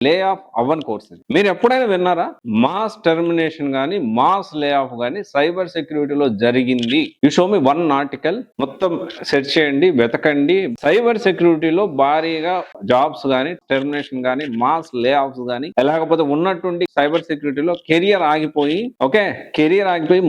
Lay off అవ్వని course ఇది. మీరు ఎప్పుడైనా విన్నారా మాస్ టెర్మినేషన్ గానీ మాస్ లే ఆఫ్ గానీ సైబర్ సెక్యూరిటీలో జరిగింది? You show me one article, మొత్తం సెర్చ్ చేయండి, వెతకండి. సైబర్ సెక్యూరిటీలో భారీగా జాబ్స్ గానీ టెర్మినేషన్ గానీ మాస్ లే ఆఫ్స్ గానీ, లేకపోతే ఉన్నటువంటి సైబర్ సెక్యూరిటీలో కెరియర్ ఆగిపోయి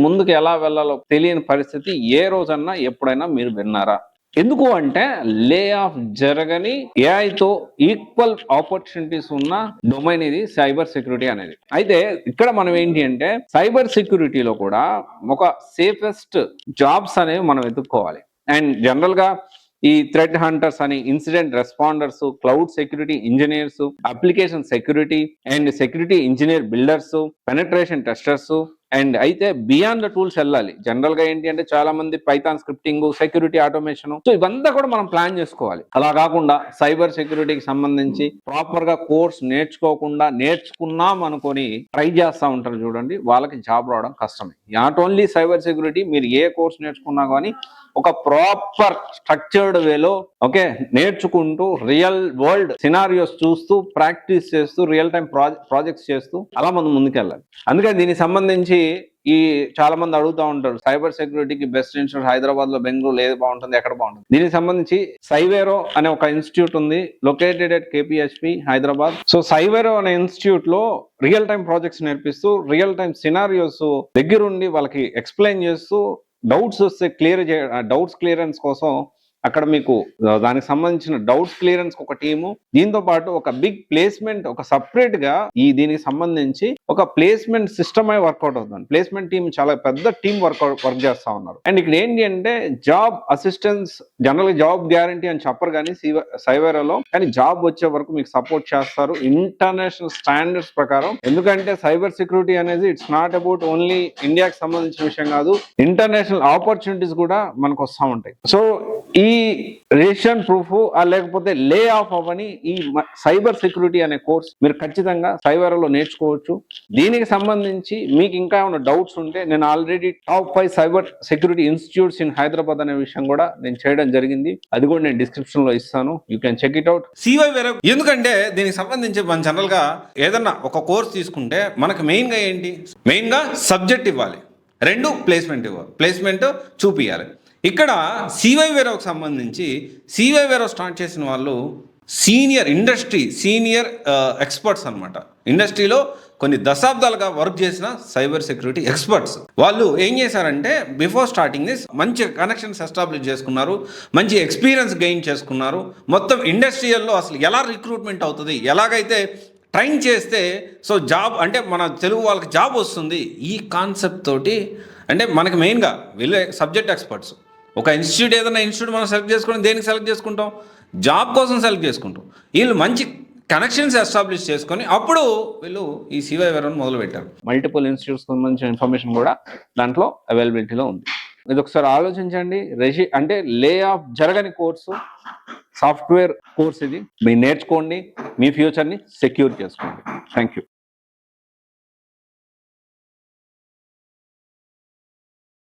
ముందుకు ఎలా వెళ్లాలో తెలియని పరిస్థితి ఏ రోజన్నా ఎప్పుడైనా మీరు విన్నారా? ఎందుకు అంటే లే ఆఫ్ జరగని ఏఐతో ఈక్వల్ ఆపర్చునిటీస్ ఉన్న డొమైన్ ఇది సైబర్ సెక్యూరిటీ అనేది. అయితే ఇక్కడ మనం ఏంటి అంటే సైబర్ సెక్యూరిటీలో కూడా ఒక సేఫెస్ట్ జాబ్స్ అనేవి మనం వెతుక్కోవాలి. అండ్ జనరల్ గా ఈ థ్రెట్ హంటర్స్ అని, incident responders, cloud security engineers, application security and security engineer builders, penetration testers, and అయితే బియాండ్ ద టూల్స్ వెళ్ళాలి. జనరల్ గా ఏంటి అంటే చాలా మంది Python scripting, security automation, so ఇవంతా కూడా మనం ప్లాన్ చేసుకోవాలి. అలా కాకుండా సైబర్ సెక్యూరిటీకి సంబంధించి ప్రాపర్ గా కోర్స్ నేర్చుకోకుండా నేర్చుకున్నాం అనుకొని ట్రై చేస్తా ఉంటారు చూడండి, వాళ్ళకి జాబ్ రావడం కష్టమే. నాట్ ఓన్లీ సైబర్ సెక్యూరిటీ, మీరు ఏ కోర్స్ నేర్చుకున్నా కానీ ఒక ప్రాపర్ స్ట్రక్చర్డ్ వేలో నేర్చుకుంటూ రియల్ వరల్డ్ సినారియోస్ చూస్తూ ప్రాక్టీస్ చేస్తూ రియల్ టైం ప్రాజెక్ట్స్ చేస్తూ అలా మనం ముందుకెళ్ళాలి. అందుకని దీనికి సంబంధించి ఈ చాలా మంది అడుగుతూ ఉంటారు, సైబర్ సెక్యూరిటీకి బెస్ట్ ఇన్స్టిట్యూట్ హైదరాబాద్ లో, బెంగళూరు ఏది బాగుంటుంది, ఎక్కడ బాగుంటుంది? దీనికి సంబంధించి సైవేరో అనే ఒక ఇన్స్టిట్యూట్ ఉంది, లొకేటెడ్ అట్ కేపీహెచ్పి హైదరాబాద్. సో సైవేరో అనే ఇన్స్టిట్యూట్ లో రియల్ టైం ప్రాజెక్ట్స్ నేర్పిస్తూ రియల్ టైం సినారియోస్ దగ్గరుండి వాళ్ళకి ఎక్స్ప్లెయిన్ చేస్తూ డౌట్స్ వస్తే డౌట్స్ క్లియరెన్స్ కోసం అక్కడ మీకు దానికి సంబంధించిన డౌట్స్ క్లియరెన్స్ ఒక టీము, దీంతో పాటు ఒక బిగ్ ప్లేస్మెంట్, ఒక సపరేట్ గా దీనికి సంబంధించి ఒక ప్లేస్మెంట్ సిస్టమ్ అయి వర్కౌట్ అవుతుంది. ప్లేస్మెంట్ టీం చాలా పెద్ద టీం వర్క్ చేస్తా ఉన్నారు. అండ్ ఇక్కడ ఏంటి అంటే జాబ్ అసిస్టెన్స్, జనరల్ గా జాబ్ గ్యారంటీ అని చెప్పరు కానీ సైవేరోలో, కానీ జాబ్ వచ్చే వరకు మీకు సపోర్ట్ చేస్తారు ఇంటర్నేషనల్ స్టాండర్డ్స్ ప్రకారం. ఎందుకంటే సైబర్ సెక్యూరిటీ అనేది ఇట్స్ నాట్ అబౌట్ ఓన్లీ ఇండియాకి సంబంధించిన విషయం కాదు, ఇంటర్నేషనల్ ఆపర్చునిటీస్ కూడా మనకు వస్తూ ఉంటాయి. సో ఈ రేషన్ ప్రూఫ్ లేకపోతే లే ఆఫ్ అవని ఈ సైబర్ సెక్యూరిటీ అనే కోర్స్ మీరు ఖచ్చితంగా సైబర్లో నేర్చుకోవచ్చు. దీనికి సంబంధించి మీకు ఇంకా ఏమైనా డౌట్స్ ఉంటే నేను already top 5 cyber security institutes in Hyderabad అనే విషయం కూడా నేను చేయడం జరిగింది, అది కూడా నేను డిస్క్రిప్షన్ లో ఇస్తాను, you can check it out. సివైవేరో ఎందుకంటే దీనికి సంబంధించి మన జనరల్ గా ఏదన్నా ఒక కోర్స్ తీసుకుంటే మనకు మెయిన్ గా ఏంటి, మెయిన్ గా సబ్జెక్ట్ ఇవ్వాలి, 2 ప్లేస్మెంట్ ఇవ్వాలి, ప్లేస్మెంట్ చూపియాలి. ఇక్కడ సివైవేరోకి సంబంధించి సివైవేరో స్టార్ట్ చేసిన వాళ్ళు సీనియర్ ఎక్స్పర్ట్స్ అనమాట. ఇండస్ట్రీలో కొన్ని దశాబ్దాలుగా వర్క్ చేసిన సైబర్ సెక్యూరిటీ ఎక్స్పర్ట్స్. వాళ్ళు ఏం చేశారంటే బిఫోర్ స్టార్టింగ్ దిస్ మంచి కనెక్షన్స్ ఎస్టాబ్లిష్ చేసుకున్నారు, మంచి ఎక్స్పీరియన్స్ గెయిన్ చేసుకున్నారు. మొత్తం ఇండస్ట్రియల్లో అసలు ఎలా రిక్రూట్మెంట్ అవుతుంది, ఎలాగైతే ట్రైన్ చేస్తే సో జాబ్ అంటే మన తెలుగు వాళ్ళకి జాబ్ వస్తుంది, ఈ కాన్సెప్ట్ తోటి అంటే మనకి మెయిన్గా వీళ్ళు సబ్జెక్ట్ ఎక్స్పర్ట్స్. ఒక ఇన్స్టిట్యూట్ ఏదైనా ఇన్స్టిట్యూట్ మనం సెలెక్ట్ చేసుకుని దేనికి సెలెక్ట్ చేసుకుంటాం, జాబ్ కోసం సెలెక్ట్ చేసుకుంటాం. వీళ్ళు మంచి కనెక్షన్స్ ఎస్టాబ్లిష్ చేసుకొని అప్పుడు వీళ్ళు ఈ సివైవేరోని మొదలు పెట్టారు. మల్టిపుల్ ఇన్స్టిట్యూట్స్ సంబంధించిన ఇన్ఫర్మేషన్ కూడా దాంట్లో అవైలబిలిటీలో ఉంది. ఇది ఒకసారి ఆలోచించండి. అంటే లే ఆఫ్ జరగని కోర్సు, సాఫ్ట్వేర్ కోర్స్ ఇది. మీరు నేర్చుకోండి, మీ ఫ్యూచర్ని సెక్యూర్ చేసుకోండి. Thank you.